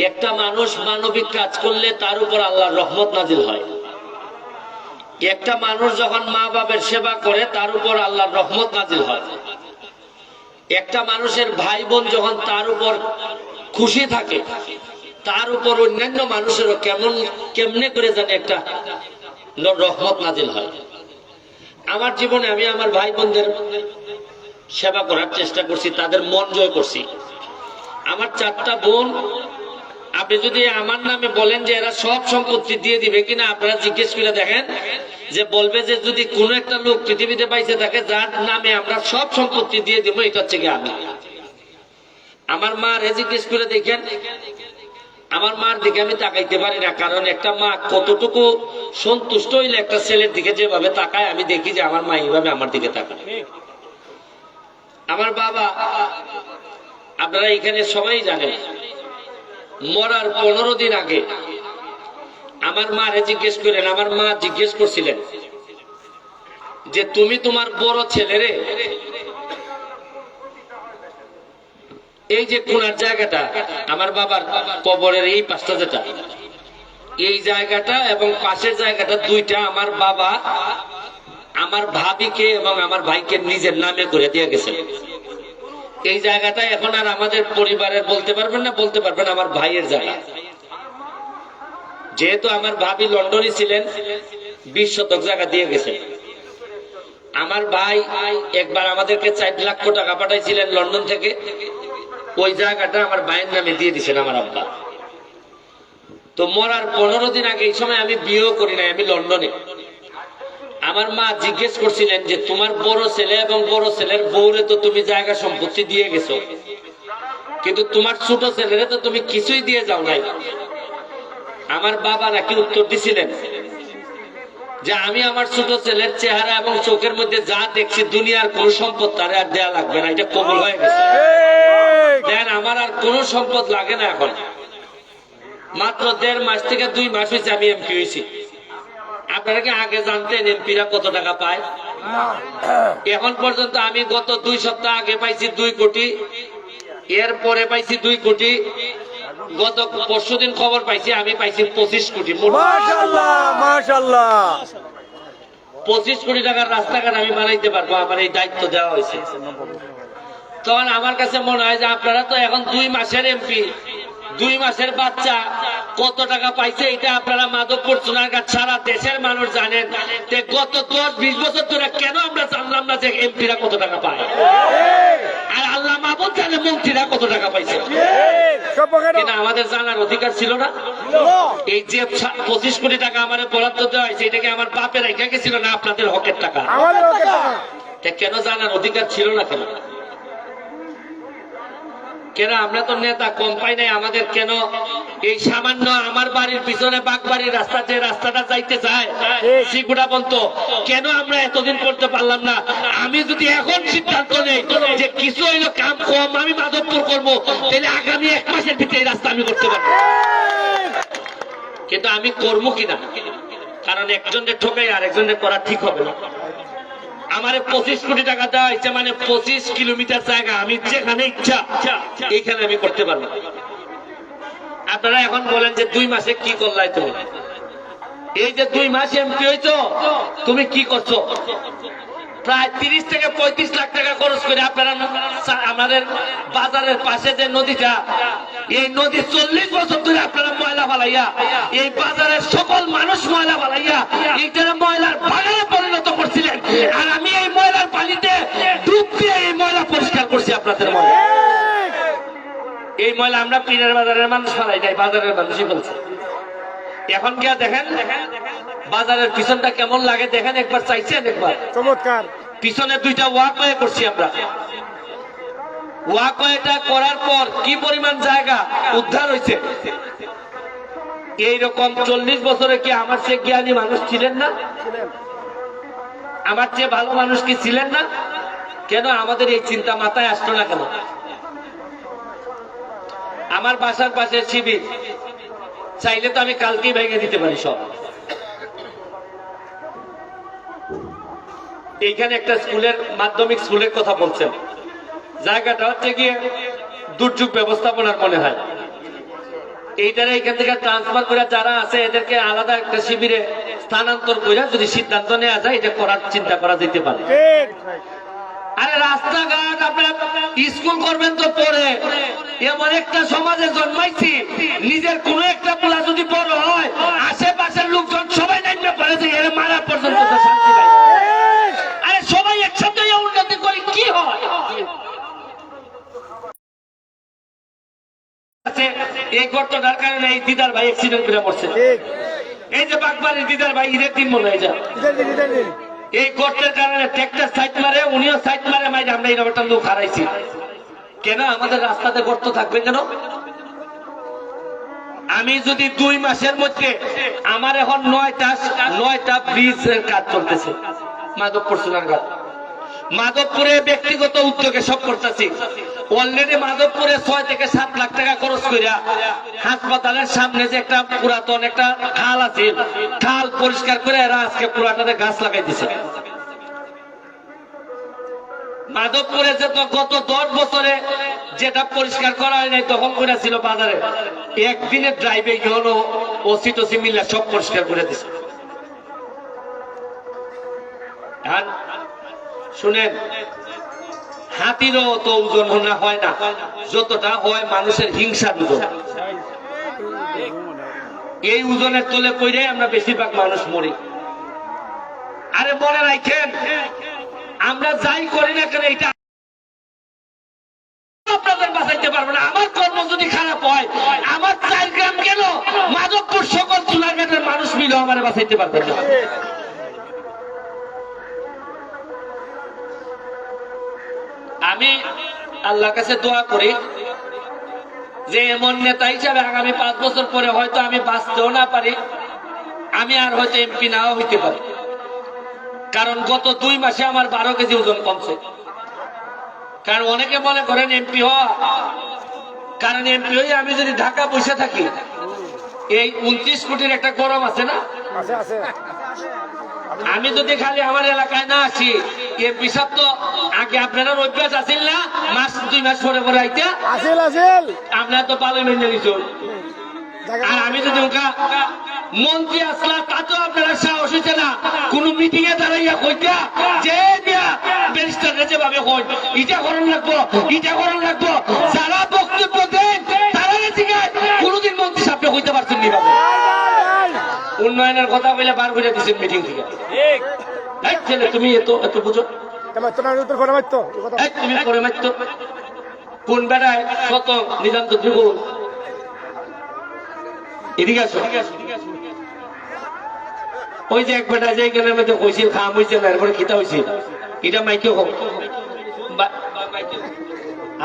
একটা মানুষ মানবিক কাজ করলে তার উপর আল্লাহর রহমত নাজিল হয়। একটা মানুষ যখন মা বাবার সেবা করে তার উপর আল্লাহর রহমত নাজিল হয়। একটা মানুষের ভাই বোন যখন তার উপর খুশি থাকে তার উপর অন্যান্য মানুষেরও কেমনে করে জানে একটা রহমত নাজিল হয়। আমার জীবনে আমি আমার ভাই বোনদের সেবা করার চেষ্টা করছি, তাদের মন জয় করছি। আমার 4টা বোন, আপনি যদি আমার নামে বলেন যে এরা সব সম্পত্তি দিয়ে দিবে কিনা, আপনারা জিজ্ঞেস করে দেখেন যে বলবে যে যদি কোনো একটা লোক পৃথিবীতে পাইছে থাকে যার নামে আমরা সব সম্পত্তি দিয়ে দিব, এটা হচ্ছে কি আমি। আমার মার জিজ্ঞেস করে দেখেন, আমার মার দিকে আমি তাকাইতে পারি না, কারণ একটা মা কতটুকু সন্তুষ্ট হইলে একটা ছেলের দিকে যেভাবে তাকায় আমি দেখি যে আমার মা এইভাবে আমার দিকে তাকায়। আমার বাবা, আপনারা এখানে সবাই জানেন, মরার 15 দিন আগে আমার মা জিজ্ঞেস করেন, আমার মা জিজ্ঞেস করছিলেন যে তুমি তোমার বড় ছেলেরে এই যে কোনার জায়গাটা, আমার বাবার কবরের এই পাশটা যেটা, এই জায়গাটা এবং পাশের জায়গাটা দুইটা আমার বাবা আমার ভাবিকে এবং আমার ভাইকে নিজের নামে করে দিয়ে গেছে। এই জায়গাটা এখন আর আমাদের পরিবারের বলতে পারবেন না, বলতে পারবেন আমার ভাইয়ের জায়গা। যেহেতু আমার ভাবি লন্ডনে ছিলেন, 20 শতক জায়গা দিয়ে গেছে। আমার ভাই একবার আমাদেরকে 4 লক্ষ টাকা পাঠাইছিলেন লন্ডন থেকে, ওই জায়গাটা আমার ভাইয়ের নামে দিয়ে দিয়েছেন আমার আব্বা। তো মরার 15 দিন আগে, এই সময় আমি বিয়েও করি নাই, আমি লন্ডনে। আমার মা জিজ্ঞেস করছিলেন যে তোমার বড় ছেলে এবং বড় ছেলের বউরে তো তুমি জায়গা সম্পত্তি দিয়ে গেছো, কিন্তু তোমার ছোট ছেলেরে তো তুমি কিছুই দিয়ে যাও নাই। আমার বাবা নাকি উত্তর দিছিলেন যে আমি আমার ছোট ছেলের চেহারা এবং চোখের মধ্যে যা দেখছি দুনিয়ার কোন সম্পদ তারে আর দেয়া লাগবে না, এটা কবুল হয়ে গেছে। দেন আমার আর কোন সম্পদ লাগে না। এখন মাত্র 1.5 মাস থেকে 2 মাস হয়েছে আমি এমপি হয়েছি। আপনারা কি আগে জানতেন এমপিরা কত টাকা পায়? এখন পর্যন্ত আমি গত 2 সপ্তাহ আগে পাইছি 2 কোটি, এরপরে পাইছি 2 কোটি, গত পরশুদিন খবর পাইছি আমি পাইছি 25 কোটি। মাশাআল্লাহ মাশাআল্লাহ, 25 কোটি টাকার রাস্তাঘাট আমি বানাইতে পারবো, আমার এই দায়িত্ব দেওয়া হয়েছে। তখন আমার কাছে মনে হয় যে আপনারা তো এখন 2 মাসের এমপি, 2 মাসের বাচ্চা কত টাকা পাইছে এটা আপনারা মাধবপুর সোনারগাঁ সারা দেশের মানুষ জানেন। গত 10-20 বছর ধরে কেন আমরা জানলাম না যে এমপিরা কত টাকা পায়? আর আল্লাহ মাহবুব জানে মন্ত্রীরা কত টাকা পাইছে, কিনা আমাদের জানার অধিকার ছিল না? এই যে 25 কোটি টাকা আমার বরাদ্দ দেওয়া হয়েছে, এটাকে আমার বাপের রেখে গেছিল না আপনাদের হকের টাকা? কেন জানার অধিকার ছিল না? কেন আমরা তো নেতা কম পাই নাই, আমাদের কেন এই সামান্য আমার বাড়ির পিছনে বাগবাড়ির রাস্তা, যে রাস্তাটা যাইতে চায় সিগুড়া পর্যন্ত, কেন আমরা এতদিন করতে পারলাম না? আমি যদি এখন সিদ্ধান্ত নেই যে কিছু হইলো কাম কম আমি মাধবপুর করবো, তাহলে আগামী 1 মাসের ভিতরে এই রাস্তা আমি করতে পারবো। কিন্তু আমি করবো কিনা, কারণ একজনের ঠকাই আর একজনের করা ঠিক হবে না। আমারে 25 কোটি টাকা দেওয়া হয়েছে, মানে 25 কিলোমিটার জায়গা আমি যেখানে ইচ্ছা এইখানে আমি করতে পারবো। আপনারা এখন বলেন যে 2 মাসে কি করলাই তুমি? এই যে 2 মাস এমপি হইছো, তুমি কি করছো? প্রায় 30 থেকে 35 লাখ টাকা খরচ করে আপনারা আমাদের বাজারের পাশে যে নদীটা, এই নদী 40 বছর ধরে আপনারা ময়লা ফালাইয়া, এই বাজারের সকল মানুষ ময়লা ফালাইয়া এইটার ময়লার বাগানে পরিণত করছিলেন। আর আমি এই ময়লার পানিতে ডুব দিয়ে এই ময়লা পরিষ্কার করছি আপনাদের ময়লা। এই ময়লা আমরা পীরের বাজারের মানুষ ফালাই নাই, বাজারের মানুষই বলছে। এখন গিয়া দেখেন বাজারের পিছনটা কেমন লাগে, দেখেন একবার, চাইছেন একবার? চমৎকার। পিছনে 2টা ওয়াকওয়ে করছি আমরা। ওয়াকওয়েটা করার পর কি পরিমাণ জায়গা উদ্ধার হয়েছে। এইরকম 40 বছরে কি আমার চেয়ে জ্ঞানী মানুষ ছিলেন না? আমার চেয়ে ভালো মানুষ কি ছিলেন না? কেন আমাদের এই চিন্তা মাথায় আসতো না কেন? আমার বাসার পাশে শিবির, চাইলে তো আমি কালকেই ভেঙে দিতে পারি সব। এইখানে একটা স্কুলের, মাধ্যমিক স্কুলের কথা বলছেন, জায়গাটা হচ্ছে গিয়ে দুর্যোগ ব্যবস্থাপনার মনে হয়। এইটারে এখান থেকে ট্রান্সফার করে যারা আছে এদেরকে আলাদা একটা শিবিরে স্থানান্তর করে যদি সিদ্ধান্ত নেওয়া যায় এটা করার চিন্তা করা যেতে পারে। আরে রাস্তাঘাট আপনার স্কুল করবেন তো পরে, এমন একটা সমাজে জন্মাইছি নিজের কোন একটা পোলা যদি বড় হয় আশেপাশের লোকজন সবাই নাইমে পড়ে যে এর মারা পর্যন্ত তো শান্তি পায়। আরে সবাই একসাথে উন্নতি করি কি হয়? এই গর্তটার কারণে এই দিদার ভাই অ্যাক্সিডেন্ট করে মরছে। এই যে বাগবাড়ির দিদার ভাই ঈদের দিন মনে হয়ে যায় এই গর্তের কারণে ট্রাক্টর সাইড মারে, উনিও সাইড মারে, মাইরে আমরা এই রকমটা লোক হারাইছি। কেন আমাদের রাস্তাতে গর্ত থাকবে কেন? আমি যদি 2 মাসের মধ্যে আমার এখন 9টা ব্রিজের কাজ চলতেছে মাধবপুর সোনারঘাট, মাধবপুরে ব্যক্তিগত উদ্যোগে সব করতেছি। অলরেডি মাধবপুরে 6 থেকে 7 লাখ টাকা খরচ করিয়া হাসপাতালের সামনে যে একটা পুরাতন একটা খাল আছে, খাল পরিষ্কার করে এরা আজকে পুরাটাতে গাছ লাগাই দিছে। মাধবপুরে যে তো গত 10 বছরে যেটা পরিষ্কার করা হয় নাই তখন করে ছিল বাজারে, একদিনের ড্রাইভে গেল ওসি টসি মিলে সব পরিষ্কার করে দিছে। শুনেন, হাতিরও তো ওজন হয় না যতটা হয় মানুষের হিংসার ওজন। এই ওজনের তলে পড়ে আমরা বেশিরভাগ মানুষ মরি। আরে মনে রাখেন, আমরা যাই করি না কেন এটা আপনাদের বাঁচাইতে পারবো না। আমার কর্ম যদি খারাপ হয়, আমার 4 গ্রাম কেন মাধবপুর সকল চুলাঘাটের মানুষ মিলে আমার বাঁচাইতে পারবেন না। আমি আল্লাহর কাছে দোয়া করি যে এমন নেতা হিসাবে আগামী 5 বছর পরে হয়তো আমি বাঁচতেও না পারি, আমি আর হয়তো এমপি নাও হইতে পারি। কারণ গত 2 মাসে আমার 12 কেজি ওজন কমছে। কারণ অনেকে মনে করেন এমপি হওয়া, কারণ এমপি হয়ে আমি যদি ঢাকা বসে থাকি, এই 29 কোটির একটা গরম আছে না, আমি যদি খালি আমার এলাকায় না আসি, এমপি সাহেব তো আগে আপনারা অভ্যাস আসিল না, 2 মাস পরে পরে আইতে আপনারা তো ভালোই মেনে নিছ। আর আমি যদি মন্ত্রী আসলাম তাতেও আপনারা সাহস হইতে না কোন মিটিং এ দাঁড়াইয়া কইতা যে ব্যারিস্টার যেভাবে হয় এটা করণ লাগবো, এটা করণ লাগবো, যারা বক্তব্য দেন তারা কোনদিন মন্ত্রী সাহেব হইতে পারছেন নি ভাবে উন্নয়নের কথা বলে বার করে দিচ্ছেন মিটিং থেকে। ছেলে তুমি এত বুঝো, তুমি করে মারত কোন বেড়ায় শত নিজান্ত ত্রিপুর এদিকে আসো। ওই যে এক বেটা যে এখানের মধ্যে কইছিল খাম হয়েছে না, এরপরে খিতা হয়েছে, এটা মাইকে হোক।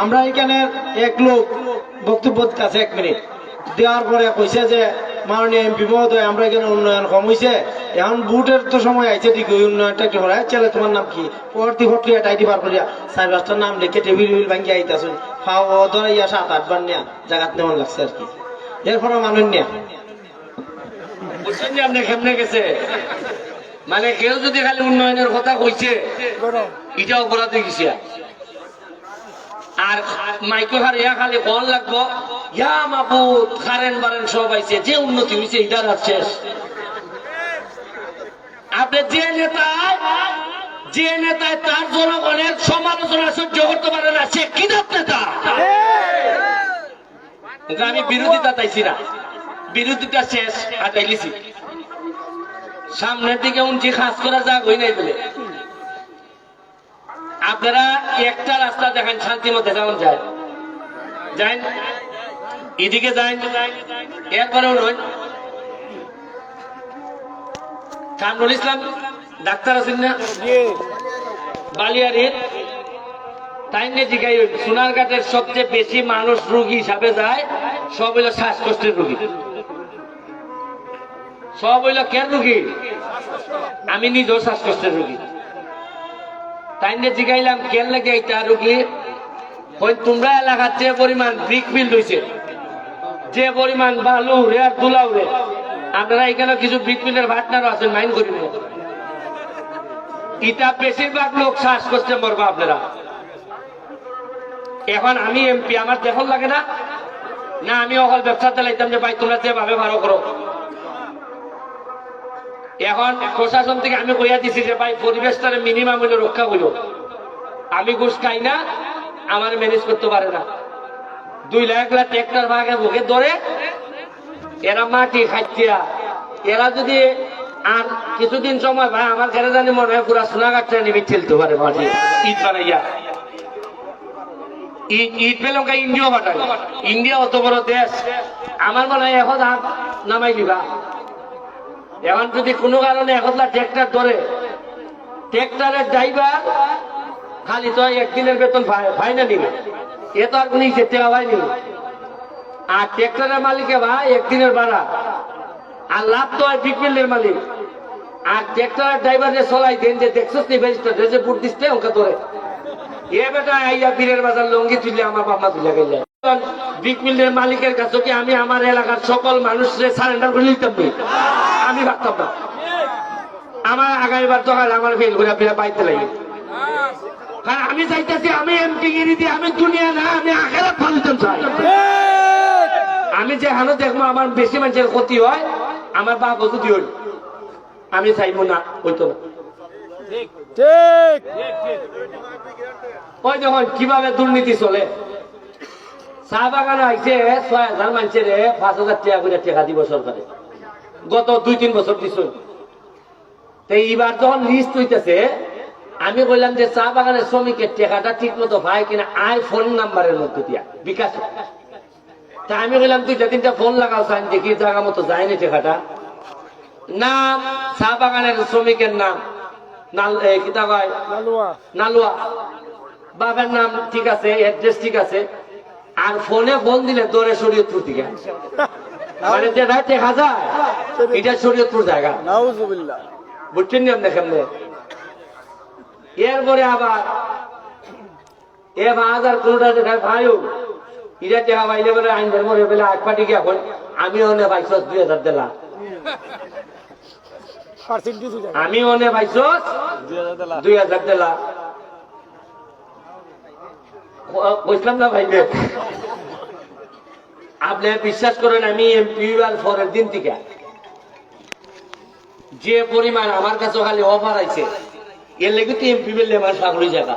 আমরা এখানে এক লোক বক্তব্য আছে 1 মিনিট দেওয়ার পরে কইছে যে মাননীয় এমপি মহোদয় আমরা এখানে উন্নয়ন কম হয়েছে, এখন বুটের তো সময় আইছে ঠিক ওই উন্নয়নটা কি করা চলে। তোমার নাম কি? পরবর্তী ফটলিয়া ডাইটি বার করিয়া 4-5টার নাম লিখে টেবিল ভাঙ্গিয়ে আইতাছুন, খাওয়া ধরাইয়া 7-8 বার নেয়া জায়গাত নেওয়া লাগছে আর কি। এরপরে মানুষ নেয়া বুঝছেন যে আপনি কেমনে গেছে, মানে কেউ যদি খালি উন্নয়নের কথা কইছে এটা অপরাধ গেছে। আর মাইকে হারিয়া খালি বল লাগবো ইয়া মাহবুব কারেন বারেন সব আইছে, যে উন্নতি হয়েছে এটার আর শেষ। আপনি যে নেতায় তার জনগণের সমালোচনা সহ্য করতে পারে না, সে কিদাত নেতা। আমি বিরোধিতা চাইছি না, বিরোধিতা শেষ হাঁটাইলিছি। সামনের দিকে উনকি খাস করা যাক হই নাই বলে আপনারা একটা রাস্তা দেখেন শান্তি মধ্যে যেমন যায় যাই এদিকে যাই, এরপরেও নয়। কামরুল ইসলাম ডাক্তার আছেন না বালিয়ারির, তাই নিয়ে জিগাই সোনারঘাটের সবচেয়ে বেশি মানুষ রোগী হিসাবে যায় সব হইল শ্বাসকষ্টের রোগী, সব হইল কেন রোগী, আমি নিজেও শ্বাসকষ্টের রোগী। তাই নিয়ে জিগাইলাম কেন লাগে এইটা রোগী, ওই তোমরা এলাকার যে পরিমাণ ব্রিক বিল্ড হয়েছে, যে পরিমাণ বালু রে আর তুলাও রে, আপনারা এখানে কিছু ব্রিক বিল্ডের ভাটনারও আছেন, মাইন্ড করি না। এটা বেশিরভাগ লোক শ্বাসকষ্টে মরবো আপনারা। এখন আমি এমপি, আমার দেখল লাগে না না আমি অকল ব্যবসা চালাইতাম যে ভাই তোমরা যেভাবে ভালো করো। এখন প্রশাসন থেকে আমি কইয়া দিছি যে ভাই পরিবেশটারে মিনিমাম হইলে রক্ষা হইল। আমি ঘুষ খাই না, আমার ম্যানেজ করতে পারে না। 2 লাখ লাখ ট্রাক্টর ভাগে ভোগে ধরে এরা মাটি খাইতিয়া, এরা যদি আর কিছুদিন সময় ভাই আমার ঘরে জানি মনে হয় পুরা সোনাঘাটটা নিবি ঠেলতে পারে মাটি ইট বানাইয়া। ইট পেলঙ্কা ইন্ডিয়া বাটাই, ইন্ডিয়া অত বড় দেশ, আমার মনে হয় এখন হাত নামাই দিবা। এখন যদি কোনো কারণে একলা ট্রাক্টর ধরে, ট্রাক্টরের ড্রাইভার খালি তো একদিনের বেতন ভাই না নিবে, এ তো আর কোনো যেতে হয়নি। আর ট্রাক্টরের মালিকে ভাই একদিনের ভাড়া, আর লাভ তো হয় বিকমিলের মালিক। আর ট্রাক্টরের ড্রাইভার যে চলাই দেন যে দেখছস নি ব্যারিস্টার যে বুট দিচ্ছে ওকে ধরে এ বেটা আইয়া বীরের বাজার লঙ্গি তুলে আমার বাবা তুলে গেলে বিকমিলের মালিকের কাছে কি আমি আমার এলাকার সকল মানুষের সারেন্ডার করে নিতাম? আমি ভাবতাম না। আমার আগামীবার তো আমার ফেল করে ফিরে পাইতে লাগে, কারণ আমি চাইতেছি আমি এমপি গিরি দিয়ে আমি দুনিয়া না আমি আখেরাত ভালোতাম চাই। আমি যে হানো দেখবো আমার বেশি মানুষের ক্ষতি হয়, আমার বাবা যদি হইল আমি চাইবো না, হইতো না। ঠিক ওই যখন কিভাবে দুর্নীতি চলে, চা বাগানে আইছে 6,000 মানুষের 5,000 টাকা করে টাকা দিব সরকারে, গত 2-3 বছর দিছ। এইবার যখন লিস্ট হইতেছে আমি বললাম যে চা বাগানের শ্রমিকের টাকাটা ঠিক মতো পায় কিনা আয় ফোন নাম্বারের মধ্যে দিয়া বিকাশ। তা আমি বললাম 2-3টা ফোন লাগাও চাই দেখি জায়গা মতো যায়নি টাকাটা। নাম চা বাগানের শ্রমিকের নাম কিতা কয় নালুয়া, বাবার নাম ঠিক আছে, অ্যাড্রেস ঠিক আছে, আর ফোনে ফোন দিলে দৌড়ে শরীয়তপুর থেকে, মানে যেটা দেখা যায় এটা শরীয়তপুর জায়গা। নাউজুবিল্লাহ। বুঝছেন না কেমনে? এরপরে আবার এ বাজার কোনটা দেখা ভাইও ইরা টাকা পাইলে বলে আইন ধর্ম বলে আগ পাটি কি এখন আমি অনে 2,000 দিলাম, আমি অনে 2,000 দিলাম, বুঝলাম না ভাই। আপনি বিশ্বাস করেন আমি এমপি পরের দিন থেকে যে পরিমাণ আমার কাছে খালি অফার আইছে, এর লেগে তো এমপি বেললে আমার সাগরি জায়গা।